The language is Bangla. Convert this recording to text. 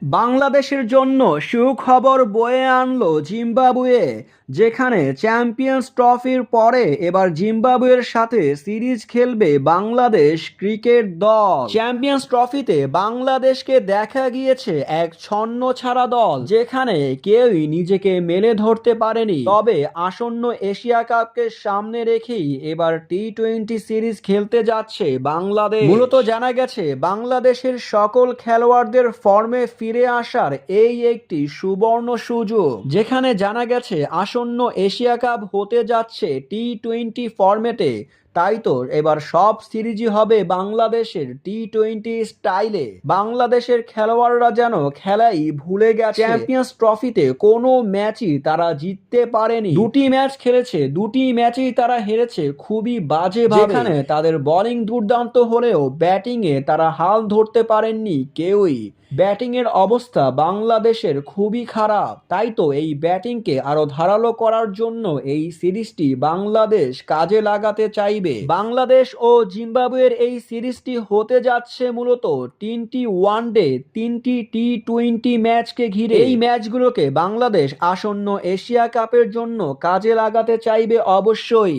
বাংলাদেশের জন্য সুখবর বয়ে আনলো জিম্বাবুয়ে, যেখানে চ্যাম্পিয়ন্স ট্রফির পরে এবার জিম্বাবুয়ের সাথে সিরিজ খেলবে বাংলাদেশ ক্রিকেট দল। চ্যাম্পিয়ন্স ট্রফিতে বাংলাদেশকে দেখা গিয়েছে এক ছন্নছাড়া দল, যেখানে কেউই নিজেকে মেলে ধরতে পারেনি। তবে আসন্ন এশিয়া কাপকে সামনে রেখেই এবার টি-20 সিরিজ খেলতে যাচ্ছে বাংলাদেশ। মূলত জানা গেছে বাংলাদেশের সকল খেলোয়াড়দের ফর্মে ফিরে আসার এই একটি সুবর্ণ সুযোগ, যেখানে জানা গেছে আসন্ন এশিয়া কাপ হতে যাচ্ছে টি-20 ফরম্যাটে। তাই তো এবার সব সিরিজই হবে বাংলাদেশের টি-20 স্টাইলে। বাংলাদেশের খেলোয়াড়রা যেন খেলাই ভুলে গেছে। চ্যাম্পিয়ন্স ট্রফিতে কোনো ম্যাচই তারা জিততে পারেনি। দুটি ম্যাচ খেলেছে, দুটি ম্যাচেই তারা হেরেছে খুবই বাজেভাবে। যেখানে তাদের বোলিং দুর্দান্ত হলেও ব্যাটিংয়ে তারা হাল ধরতে পারেননি কেউই। ব্যাটিংয়ের অবস্থা বাংলাদেশের খুবই খারাপ। তাই তো এই ব্যাটিংকে আরো ধারালো করার জন্য এই সিরিজটি বাংলাদেশ কাজে লাগাতে চাইবে। বাংলাদেশ ও জিম্বাবুয়ের এই সিরিজটি হতে যাচ্ছে মূলত 3টি ওয়ানডে, 3টি টি-20 ম্যাচকে ঘিরে। এই ম্যাচগুলোকে বাংলাদেশ আসন্ন এশিয়া কাপের জন্য কাজে লাগাতে চাইবে অবশ্যই।